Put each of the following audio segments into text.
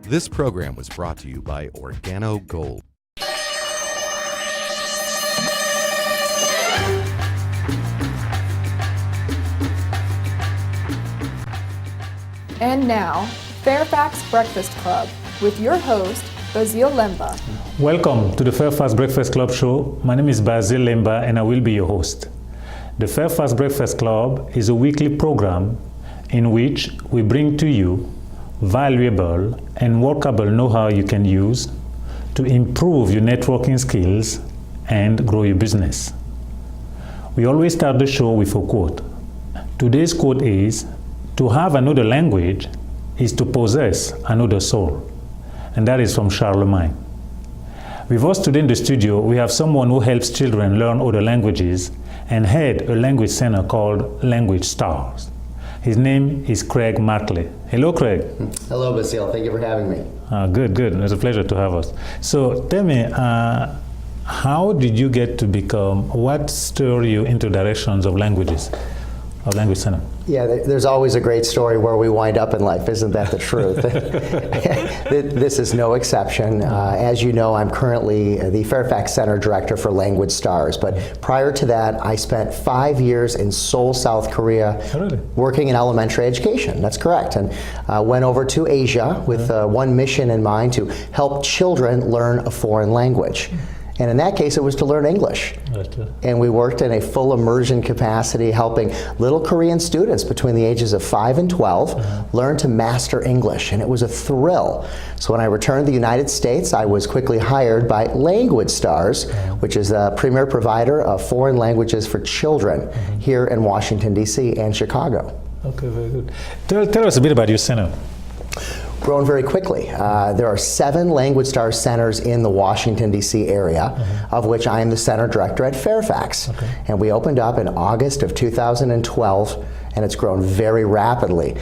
This program was brought to you by Organo Gold. And now, Fairfax Breakfast Club with your host, Basil Lemba. Welcome to the Fairfax Breakfast Club show. My name is Basil Lemba and I will be your host. The Fairfax Breakfast Club is a weekly program in which we bring to you valuable and workable know-how you can use to improve your networking skills and grow your business. We always start the show with a quote. Today's quote is, "To have another language is to possess another soul." And that is from Charlemagne. With us today in the studio, we have someone who helps children learn other languages and head a language center called Language Stars. His name is Craig Matley. Hello, Craig. Hello, Basil. Thank you for having me. Good. It's a pleasure to have us. So tell me, how did you get to become, what stirred you into directions of languages, of Language Center? Yeah, there's always a great story where we wind up in life. Isn't that the truth? This is no exception. As you know, I'm currently the Fairfax Center Director for Language Stars. But prior to that, I spent 5 years in Seoul, South Korea, working in elementary education. That's correct. And went over to Asia with one mission in mind, to help children learn a foreign language. And in that case, it was to learn English. And we worked in a full immersion capacity, helping little Korean students between the ages of 5 and 12 learn to master English. And it was a thrill. So when I returned to the United States, I was quickly hired by Language Stars, which is a premier provider of foreign languages for children here in Washington, D.C. and Chicago. Okay, very good. Tell us a bit about your center. Grown very quickly. There are 7 Language Stars centers in the Washington, D.C. area, of which I am the center director at Fairfax. And we opened up in August of 2012, and it's grown very rapidly.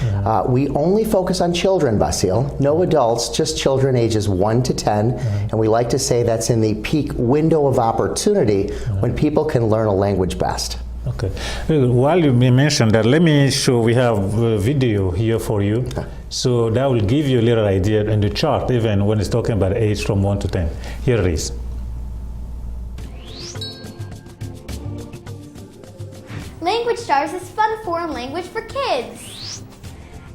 We only focus on children, Basil. No adults, just children ages 1 to 10. And we like to say that's in the peak window of opportunity when people can learn a language best. Okay. While you mentioned that, let me show, we have a video here for you. So that will give you a little idea in the chart, even when it's talking about age from 1 to 10. Here it is. Language Stars is fun foreign language for kids.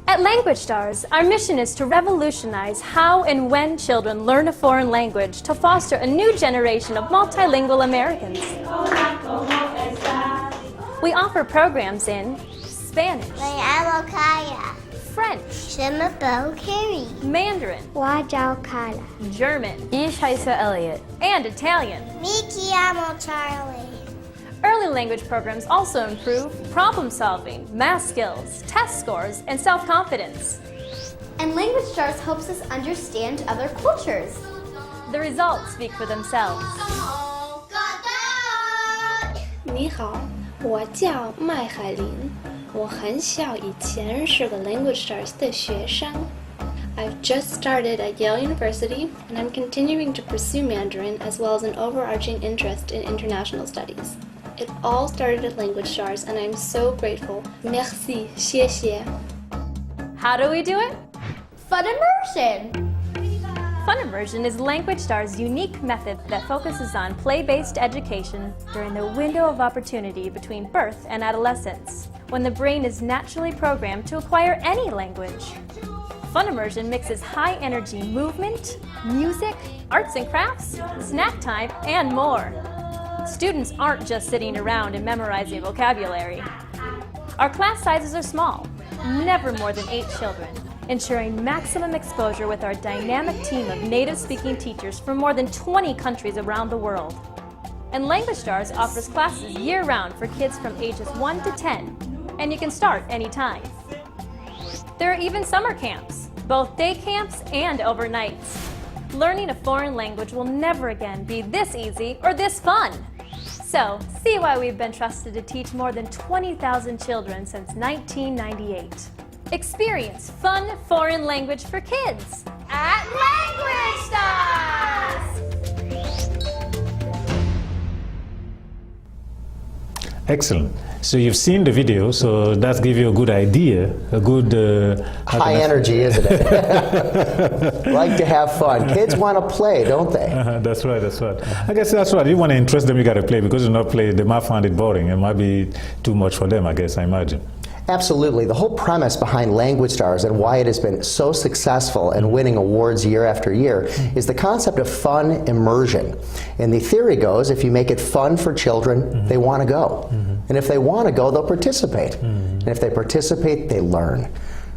At Language Stars, our mission is to revolutionize how and when children learn a foreign language to foster a new generation of multilingual Americans. We offer programs in Spanish, French, Mandarin, German, and Italian. Early language programs also improve problem solving, math skills, test scores, and self-confidence. And Language Stars helps us understand other cultures. The results speak for themselves. 你好，我叫麦海琳，我很小以前是个 Language Stars 的学生。I've just started at Yale University, and I'm continuing to pursue Mandarin as well as an overarching interest in international studies. It all started at Language Stars, and I'm so grateful. Merci, 谢谢. How do we do it? Fun immersion! Fun Immersion is Language Stars' unique method that focuses on play-based education during the window of opportunity between birth and adolescence, when the brain is naturally programmed to acquire any language. Fun Immersion mixes high-energy movement, music, arts and crafts, snack time, and more. Students aren't just sitting around and memorizing vocabulary. Our class sizes are small, never more than 8 children, ensuring maximum exposure with our dynamic team of native-speaking teachers from more than 20 countries around the world. And Language Stars offers classes year-round for kids from ages 1 to 10, and you can start anytime. There are even summer camps, both day camps and overnights. Learning a foreign language will never again be this easy or this fun. So, see why we've been trusted to teach more than 20,000 children since 1998. Experience fun foreign language for kids at Language Stars! Excellent. So you've seen the video, so that gives you a good idea, a good... high energy, isn't it? Like to have fun. Kids want to play, don't they? That's right, that's right. I guess that's right. You want to interest them, you got to play, because if not play, they might find it boring. It might be too much for them, I guess, I imagine. Absolutely. The whole premise behind Language Stars and why it has been so successful and winning awards year after year is the concept of fun immersion. And the theory goes, if you make it fun for children, they want to go. And if they want to go, they'll participate. And if they participate, they learn.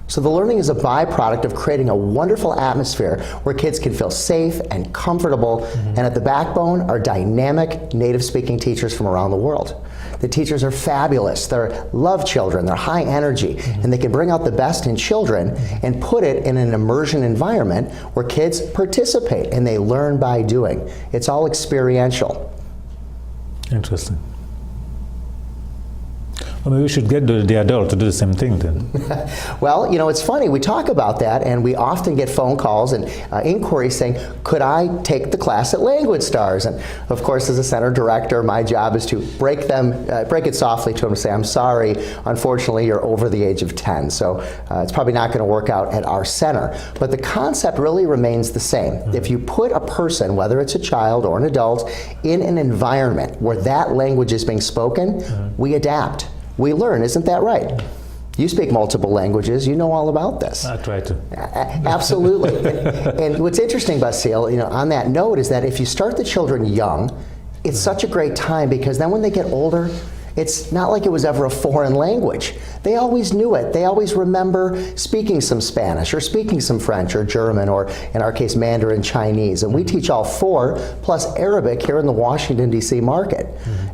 So the learning is a byproduct of creating a wonderful atmosphere where kids can feel safe and comfortable, and at the backbone are dynamic native-speaking teachers from around the world. The teachers are fabulous. They love children. They're high energy, and they can bring out the best in children and put it in an immersion environment where kids participate and they learn by doing. It's all experiential. Interesting. Well, maybe we should get the adult to do the same thing then. Well, you know, it's funny. We talk about that, and we often get phone calls and inquiries saying, could I take the class at Language Stars? And of course, as a center director, my job is to break it softly to them and say, I'm sorry, unfortunately, you're over the age of 10. So it's probably not going to work out at our center. But the concept really remains the same. If you put a person, whether it's a child or an adult, in an environment where that language is being spoken, we adapt. We learn, isn't that right? You speak multiple languages, you know all about this. I try to. Absolutely. and what's interesting, Basile, you know, on that note is that if you start the children young, it's such a great time because then when they get older, it's not like it was ever a foreign language. They always knew it. They always remember speaking some Spanish or speaking some French or German or, in our case, Mandarin Chinese. And we teach all four, plus Arabic here in the Washington, D.C. market.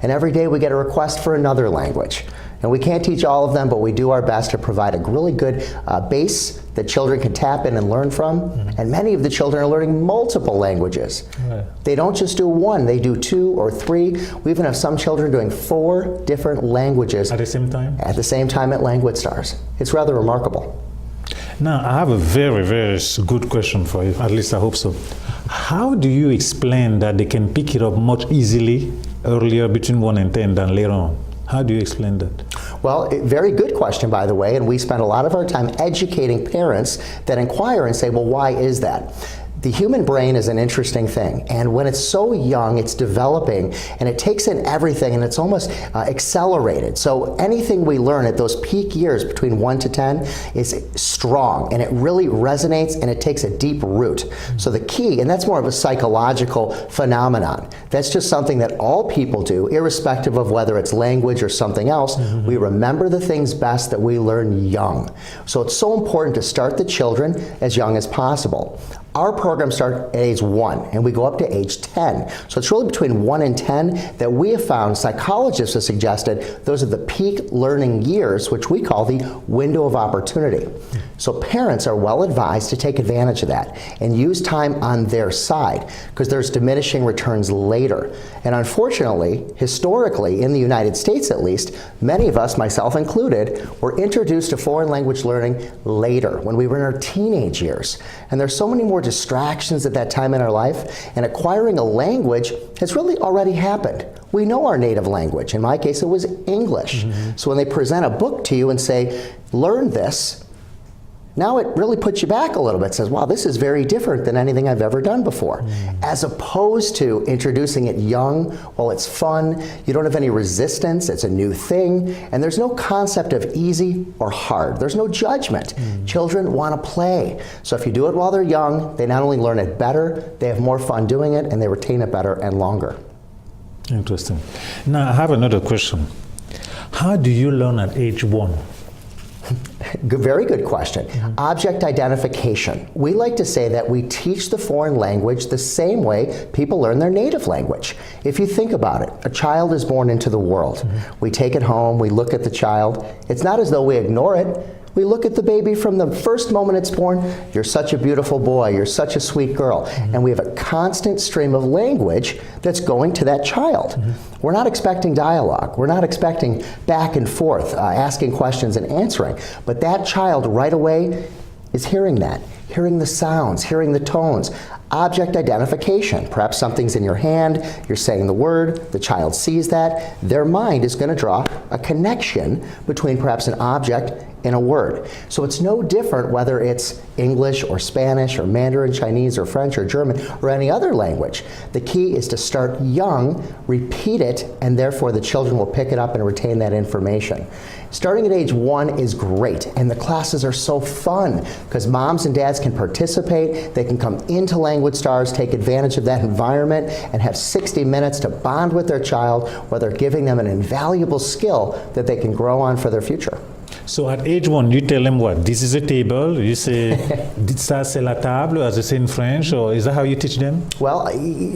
And every day we get a request for another language. And we can't teach all of them, but we do our best to provide a really good base that children can tap in and learn from. And many of the children are learning multiple languages. They don't just do one, they do 2 or 3. We even have some children doing 4 different languages. At the same time? At the same time at Language Stars. It's rather remarkable. Now, I have a very, very good question for you, at least I hope so. How do you explain that they can pick it up much easily earlier between 1 and 10 than later on? How do you explain that? Well, very good question, by the way, and we spend a lot of our time educating parents that inquire and say, well, why is that? The human brain is an interesting thing, and when it's so young, it's developing, and it takes in everything, and it's almost accelerated. So anything we learn at those peak years between 1 to 10 is strong, and it really resonates, and it takes a deep root. So the key, and that's more of a psychological phenomenon. That's just something that all people do, irrespective of whether it's language or something else. We remember the things best that we learn young. So it's so important to start the children as young as possible. Our programs start at age 1 and we go up to age 10. So it's really between 1 and 10 that we have found, psychologists have suggested, those are the peak learning years, which we call the window of opportunity. So parents are well advised to take advantage of that and use time on their side because there's diminishing returns later. And unfortunately, historically, in the United States at least, many of us, myself included, were introduced to foreign language learning later, when we were in our teenage years. And there's so many more distractions at that time in our life, and acquiring a language has really already happened. We know our native language. In my case, it was English. So when they present a book to you and say, learn this, now it really puts you back a little bit. It says, wow, this is very different than anything I've ever done before. As opposed to introducing it young, well, it's fun, you don't have any resistance, it's a new thing, and there's no concept of easy or hard. There's no judgment. Children want to play. So if you do it while they're young, they not only learn it better, they have more fun doing it, and they retain it better and longer. Interesting. Now, I have another question. How do you learn at age 1? Very good question. Object identification. We like to say that we teach the foreign language the same way people learn their native language. If you think about it, a child is born into the world. We take it home, we look at the child. It's not as though we ignore it. We look at the baby from the first moment it's born. You're such a beautiful boy. You're such a sweet girl. And we have a constant stream of language that's going to that child. We're not expecting dialogue. We're not expecting back and forth, asking questions and answering. But that child right away is hearing that. hearing the sounds, hearing the tones. Object identification, perhaps something's in your hand, you're saying the word, the child sees that, their mind is going to draw a connection between perhaps an object and a word. So it's no different whether it's English or Spanish or Mandarin Chinese or French or German or any other language. The key is to start young, repeat it, and therefore the children will pick it up and retain that information. Starting at age 1 is great, and the classes are so fun because moms and dads can participate, they can come into Language Stars, take advantage of that environment, and have 60 minutes to bond with their child where they're giving them an invaluable skill that they can grow on for their future. So at age 1, you tell them what? This is a table. You say, ça c'est la table, as they say in French, or is that how you teach them? Well,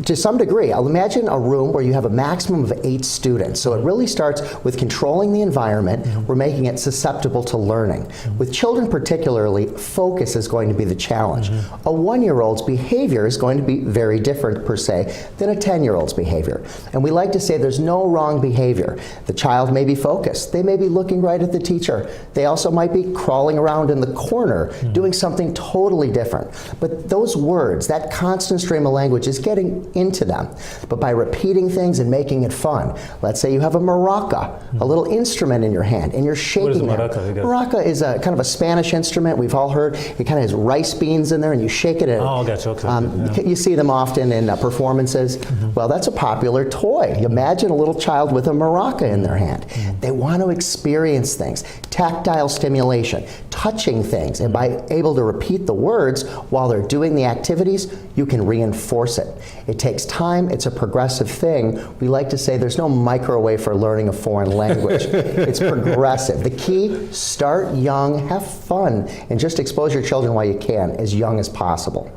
to some degree. I'll imagine a room where you have a maximum of 8 students. So it really starts with controlling the environment. We're making it susceptible to learning. With children particularly, focus is going to be the challenge. A 1-year-old's behavior is going to be very different per se than a 10-year-old's behavior. And we like to say there's no wrong behavior. The child may be focused. They may be looking right at the teacher. They also might be crawling around in the corner, doing something totally different. But those words, that constant stream of language is getting into them. But by repeating things and making it fun, let's say you have a maraca, a little instrument in your hand, and you're shaking it. Maraca is a kind of a Spanish instrument. We've all heard it kind of has rice beans in there, and you shake it. Oh, gotcha. Okay. You see them often in performances. Well, that's a popular toy. Imagine a little child with a maraca in their hand. They want to experience things. Tactile stimulation, touching things, and by able to repeat the words while they're doing the activities, you can reinforce it. It takes time, it's a progressive thing. We like to say there's no microwave for learning a foreign language. It's progressive. The key, start young, have fun, and just expose your children while you can, as young as possible.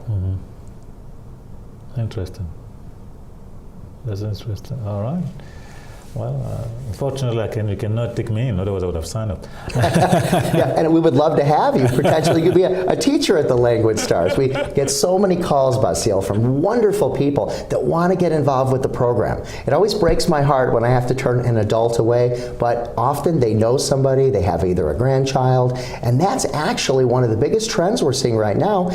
Interesting. That's interesting. All right. Well, unfortunately, you cannot take me in, otherwise I would have signed up. Yeah, and we would love to have you. Potentially, you could be a teacher at the Language Stars. We get so many calls, Basile, from wonderful people that want to get involved with the program. It always breaks my heart when I have to turn an adult away, but often they know somebody, they have either a grandchild, and that's actually one of the biggest trends we're seeing right now,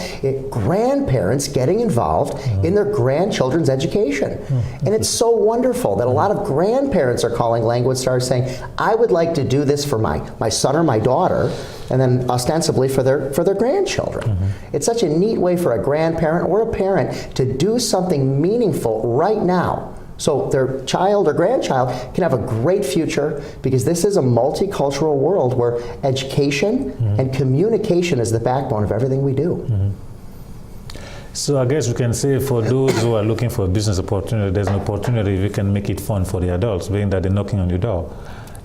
grandparents getting involved in their grandchildren's education. And it's so wonderful that a lot of grandparents are calling Language Stars saying, I would like to do this for my son or my daughter, and then ostensibly for their grandchildren. It's such a neat way for a grandparent or a parent to do something meaningful right now, so their child or grandchild can have a great future, because this is a multicultural world where education and communication is the backbone of everything we do. So I guess we can say for those who are looking for a business opportunity, there's an opportunity if you can make it fun for the adults, being that they're knocking on your door.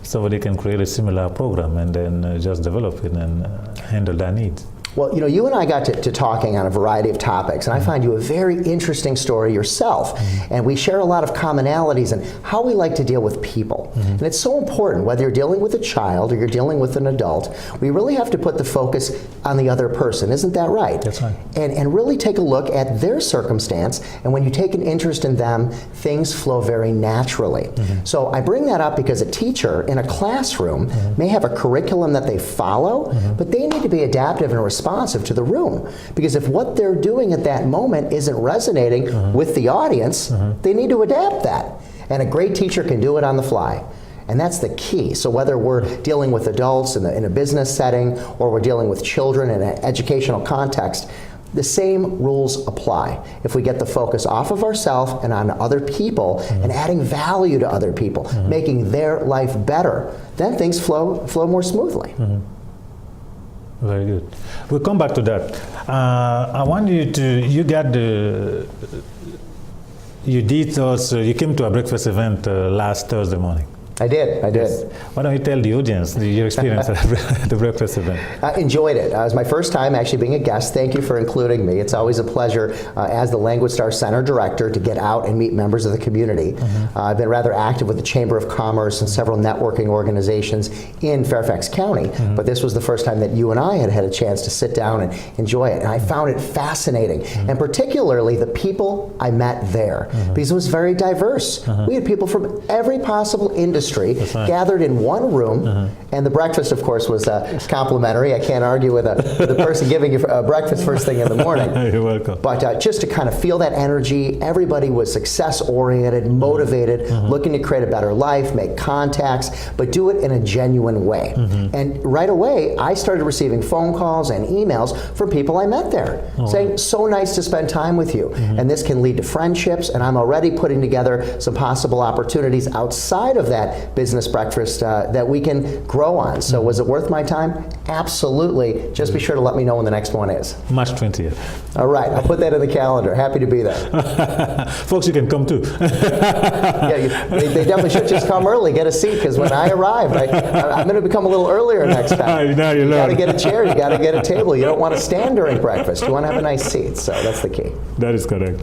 Somebody can create a similar program and then just develop it and handle their needs. Well, you and I got to talking on a variety of topics, and I find you a very interesting story yourself. And we share a lot of commonalities in how we like to deal with people. And it's so important, whether you're dealing with a child or you're dealing with an adult, we really have to put the focus on the other person. Isn't that right? That's right. And really take a look at their circumstance, and when you take an interest in them, things flow very naturally. So I bring that up because a teacher in a classroom may have a curriculum that they follow, but they need to be adaptive and responsive to the room. Because if what they're doing at that moment isn't resonating with the audience, they need to adapt that. And a great teacher can do it on the fly. And that's the key. So whether we're dealing with adults in a business setting, or we're dealing with children in an educational context, the same rules apply. If we get the focus off of ourselves and on other people, and adding value to other people, making their life better, then things flow more smoothly. Very good. We'll come back to that. I want you came to a breakfast event last Thursday morning. I did. Yes. Why don't you tell the audience your experience at the breakfast event? I enjoyed it. It was my first time actually being a guest. Thank you for including me. It's always a pleasure as the Language Stars Center Director to get out and meet members of the community. I've been rather active with the Chamber of Commerce and several networking organizations in Fairfax County, but this was the first time that you and I had a chance to sit down and enjoy it. And I found it fascinating, and particularly the people I met there, because it was very diverse. We had people from every possible industry industry right. gathered in one room, and the breakfast, of course, was complimentary. I can't argue with the person giving you breakfast first thing in the morning. You're welcome. But just to kind of feel that energy, everybody was success-oriented, motivated, looking to create a better life, make contacts, but do it in a genuine way. And right away, I started receiving phone calls and emails from people I met there saying, so nice to spend time with you. And this can lead to friendships, and I'm already putting together some possible opportunities outside of that business breakfast that we can grow on. So was it worth my time? Absolutely. Just be sure to let me know when the next one is. March 20th. All right, I'll put that in the calendar. Happy to be there. Folks, you can come too. Yeah, they definitely should just come early, get a seat, because when I arrive, I'm going to become a little earlier next time. Now You got to get a chair, you got to get a table. You don't want to stand during breakfast. You want to have a nice seat. So that's the key. That is correct.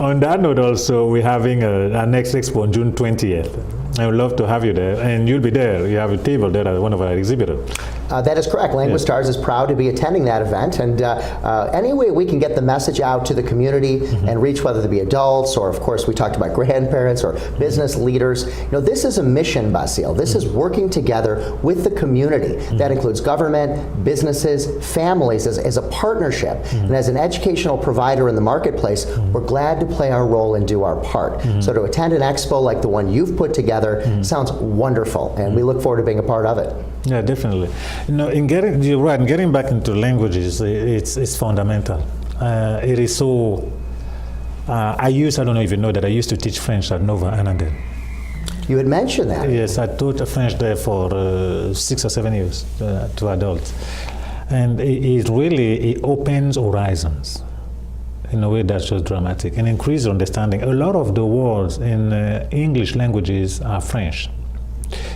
On that note, also, we're having our next expo on June 20th. I would love to have you there, and you'll be there. You have a table there at one of our exhibitors. That is correct. Language Stars is proud to be attending that event, and any way we can get the message out to the community and reach, whether they be adults or, of course, we talked about grandparents or business leaders. You know, this is a mission, Basil. This is working together with the community. That includes government, businesses, families as a partnership. And as an educational provider in the marketplace, we're glad to play our role and do our part. So to attend an expo like the one you've put together sounds wonderful, and we look forward to being a part of it. Yeah, definitely. You know, you're right. In getting back into languages, it's fundamental. It is so. I don't know if you know that I used to teach French at Nova Annandale. You had mentioned that. Yes, I taught French there for 6 or 7 years to adults, and it really opens horizons in a way that's just dramatic and increases understanding. A lot of the words in English languages are French.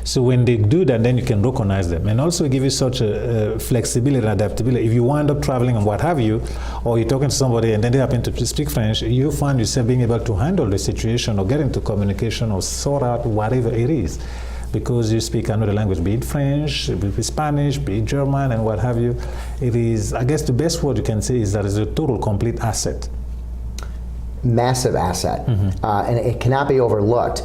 So when they do that, then you can recognize them, and also give you such a flexibility and adaptability. If you wind up traveling and what have you, or you're talking to somebody and then they happen to speak French, you find yourself being able to handle the situation or get into communication or sort out whatever it is, because you speak another language, be it French, be it Spanish, be it German, and what have you. It is, I guess the best word you can say is that it's a total complete asset. Massive asset, and it cannot be overlooked.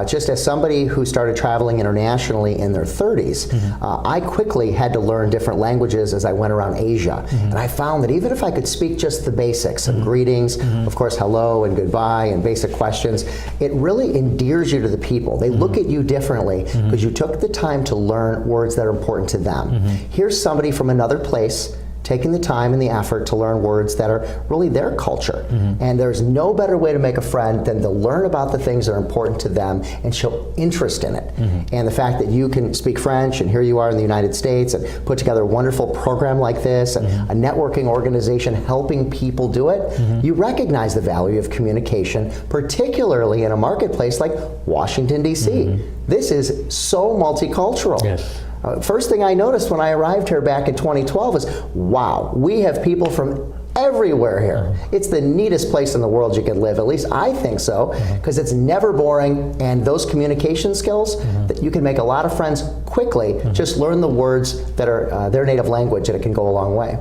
Just as somebody who started traveling internationally in their 30s, I quickly had to learn different languages as I went around Asia, and I found that even if I could speak just the basics of greetings, of course hello and goodbye and basic questions, it really endears you to the people. They look at you differently because you took the time to learn words that are important to them. Here's somebody from another place taking the time and the effort to learn words that are really their culture. And there's no better way to make a friend than to learn about the things that are important to them and show interest in it. And the fact that you can speak French, and here you are in the United States, and put together a wonderful program like this, and a networking organization helping people do it, you recognize the value of communication, particularly in a marketplace like Washington, D.C. This is so multicultural. Yes. First thing I noticed when I arrived here back in 2012 was, wow, we have people from everywhere here. It's the neatest place in the world you could live. At least I think so, because it's never boring, and those communication skills, that you can make a lot of friends quickly. Just learn the words that are their native language, and it can go a long way.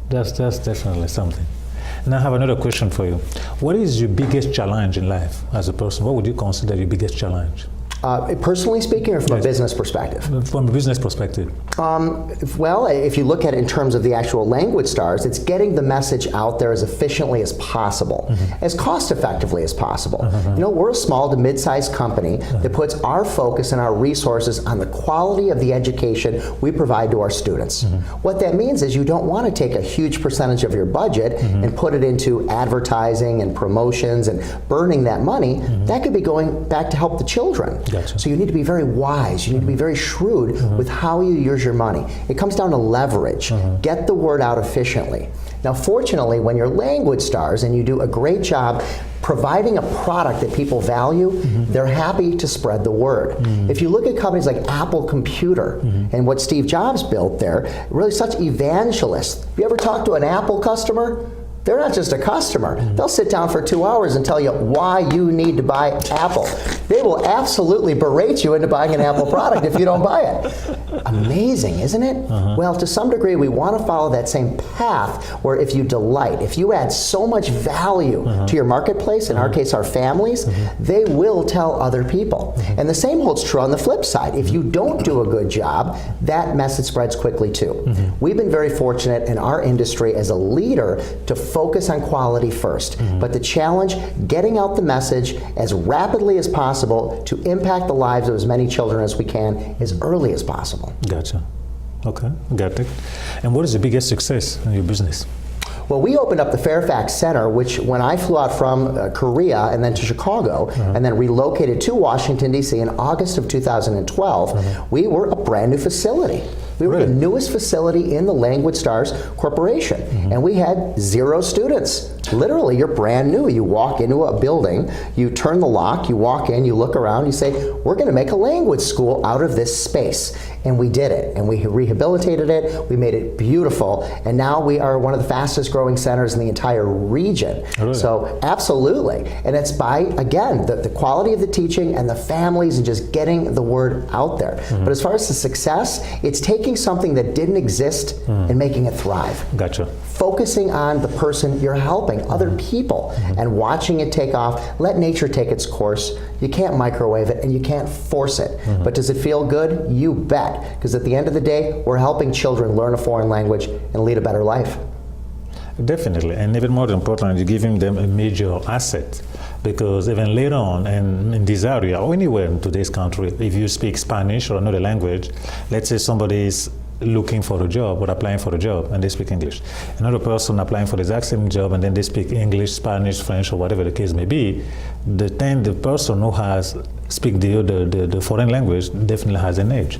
That's definitely something. Now I have another question for you. What is your biggest challenge in life as a person? What would you consider your biggest challenge? Personally speaking, or from a business perspective? From a business perspective. Well, if you look at it in terms of the actual Language Stars, it's getting the message out there as efficiently as possible, as cost effectively as possible. You know, we're a small to mid-sized company that puts our focus and our resources on the quality of the education we provide to our students. What that means is you don't want to take a huge percentage of your budget and put it into advertising and promotions and burning that money. That could be going back to help the children. Gotcha. So you need to be very wise. You need to be very shrewd with how you use your money. It comes down to leverage. Get the word out efficiently. Now, fortunately, when you're Language Stars and you do a great job providing a product that people value, they're happy to spread the word. If you look at companies like Apple Computer and what Steve Jobs built there, really such evangelists. Have you ever talked to an Apple customer? They're not just a customer. They'll sit down for 2 hours and tell you why you need to buy Apple. They will absolutely berate you into buying an Apple product if you don't buy it. Amazing, isn't it? Well, to some degree, we want to follow that same path where if you delight, if you add so much value to your marketplace, in our case, our families, they will tell other people. And the same holds true on the flip side. If you don't do a good job, that message spreads quickly too. We've been very fortunate in our industry as a leader to focus on quality first. But the challenge, getting out the message as rapidly as possible to impact the lives of as many children as we can as early as possible. Gotcha. Okay, got it. And what is the biggest success in your business? Well, we opened up the Fairfax Center, which when I flew out from Korea and then to Chicago and then relocated to Washington, D.C. in August of 2012, we were a brand new facility. We were the newest facility in the Language Stars Corporation, and we had 0 students. Literally, you're brand new. You walk into a building, you turn the lock, you walk in, you look around, you say, we're going to make a language school out of this space. And we did it, and we rehabilitated it, we made it beautiful, and now we are one of the fastest growing centers in the entire region. Really? So, absolutely. And it's by, again, the quality of the teaching and the families and just getting the word out there. But as far as the success, it's taking something that didn't exist and making it thrive. Gotcha. Focusing on the person you're helping, other people, and watching it take off. Let nature take its course. You can't microwave it and you can't force it. But does it feel good? You bet. Because at the end of the day, we're helping children learn a foreign language and lead a better life. Definitely, and even more important, you're giving them a major asset. Because even later on in this area or anywhere in today's country, if you speak Spanish or another language, let's say somebody is looking for a job or applying for a job and they speak English. Another person applying for the exact same job and then they speak English, Spanish, French, or whatever the case may be, the person who has speak the foreign language definitely has an edge.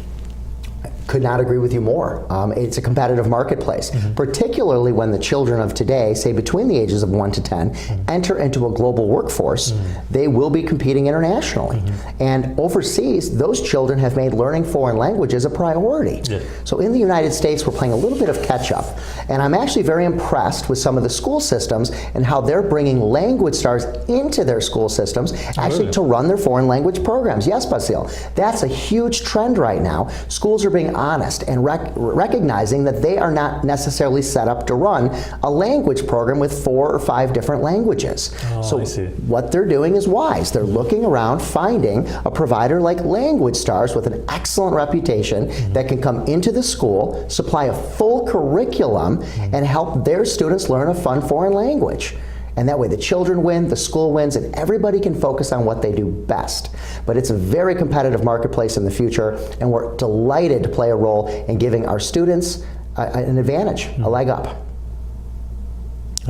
Could not agree with you more. It's a competitive marketplace, particularly when the children of today, say between the ages of 1 to 10, enter into a global workforce. They will be competing internationally. And overseas, those children have made learning foreign languages a priority. So in the United States, we're playing a little bit of catch up. And I'm actually very impressed with some of the school systems and how they're bringing Language Stars into their school systems, actually to run their foreign language programs. Yes, Basil, that's a huge trend right now. Schools are being honest and recognizing that they are not necessarily set up to run a language program with 4 or 5 different languages. So what they're doing is wise. They're looking around, finding a provider like Language Stars with an excellent reputation that can come into the school, supply a full curriculum, and help their students learn a fun foreign language. And that way the children win, the school wins, and everybody can focus on what they do best. But it's a very competitive marketplace in the future, and we're delighted to play a role in giving our students an advantage, a leg up.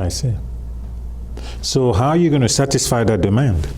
I see. So how are you going to satisfy that demand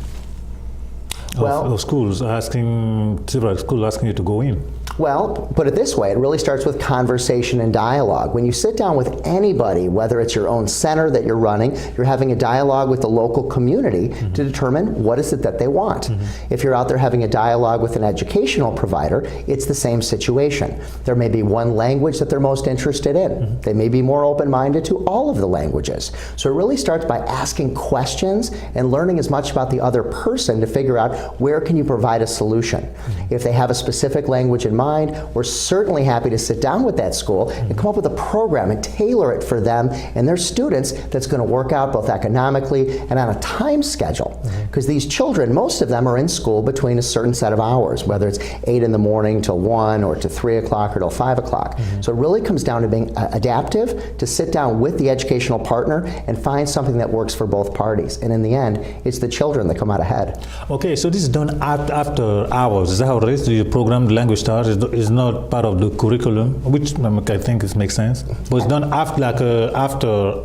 of schools asking you to go in? Well, put it this way, it really starts with conversation and dialogue. When you sit down with anybody, whether it's your own center that you're running, you're having a dialogue with the local community to determine what is it that they want. If you're out there having a dialogue with an educational provider, it's the same situation. There may be one language that they're most interested in. They may be more open-minded to all of the languages. So it really starts by asking questions and learning as much about the other person to figure out where can you provide a solution. If they have a specific language in mind, we're certainly happy to sit down with that school and come up with a program and tailor it for them and their students that's going to work out both economically and on a time schedule. Because these children, most of them are in school between a certain set of hours, whether it's 8 in the morning till 1 or to 3 o'clock or till 5 o'clock. So it really comes down to being adaptive, to sit down with the educational partner and find something that works for both parties. And in the end, it's the children that come out ahead. Okay, so this is done after hours. Is that how it is? Do you program the Language Stars? Is not part of the curriculum, which I think it makes sense. But it's done after, after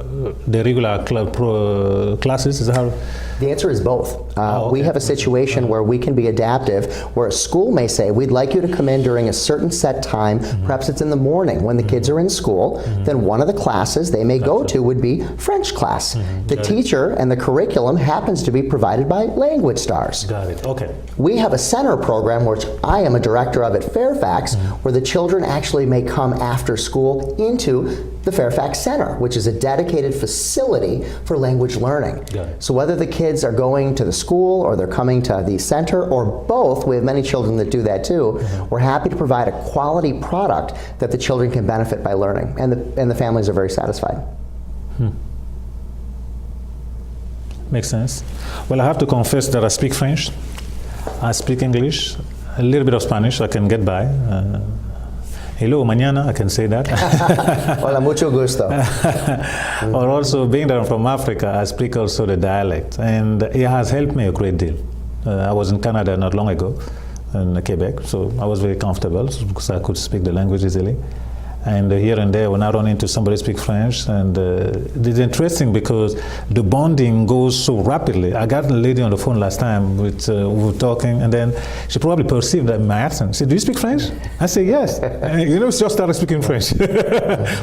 the regular classes. Is that how? The answer is both. We have a situation where we can be adaptive, where a school may say, we'd like you to come in during a certain set time, perhaps it's in the morning when the kids are in school, then one of the classes they may go to would be French class. The teacher and the curriculum happens to be provided by Language Stars. Got it, okay. We have a center program, which I am a director of at Fairfax, where the children actually may come after school into the Fairfax Center, which is a dedicated facility for language learning. Got it. So whether the kids are going to the school or they're coming to the center or both, we have many children that do that too, we're happy to provide a quality product that the children can benefit by learning, and the families are very satisfied. Makes sense. Well, I have to confess that I speak French, I speak English, a little bit of Spanish, I can get by. Hello, mañana, I can say that. Hola, mucho gusto. Or also, being that I'm from Africa, I speak also the dialect, and it has helped me a great deal. I was in Canada not long ago, in Quebec, so I was very comfortable because I could speak the language easily. And here and there, when I run into somebody speak French, and it's interesting because the bonding goes so rapidly. I got a lady on the phone last time, we were talking, and then she probably perceived that my accent. She said, "Do you speak French?" I said, "Yes." And, she just started speaking French.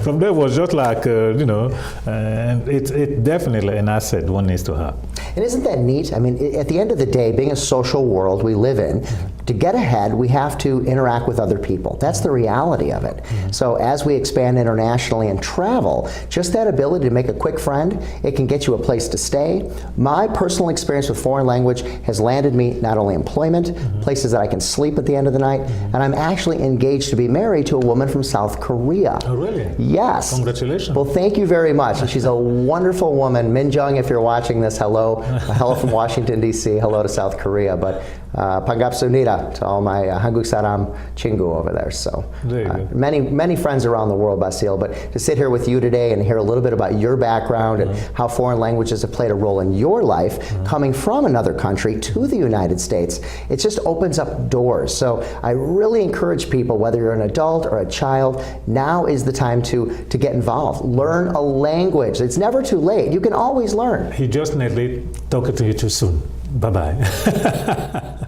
From there, it was just like, and it's definitely an asset one needs to have. And isn't that neat? I mean, at the end of the day, being a social world we live in, to get ahead, we have to interact with other people. That's the reality of it. So as we expand internationally and travel, just that ability to make a quick friend, it can get you a place to stay. My personal experience with foreign language has landed me not only employment, places that I can sleep at the end of the night, and I'm actually engaged to be married to a woman from South Korea. Oh, really? Yes. Congratulations. Well, thank you very much. And she's a wonderful woman. Min Jung, if you're watching this, hello. Hello from Washington, D.C. Hello to South Korea. But Pangapsunida to all my Hanguk Saram Chingu over there. So There you go. many friends around the world, Basil. But to sit here with you today and hear a little bit about your background and how foreign languages have played a role in your life, coming from another country to the United States, it just opens up doors. So I really encourage people, whether you're an adult or a child, now is the time to get involved. Learn a language. It's never too late. You can always learn. He just nearly talked to you too soon. Bye-bye.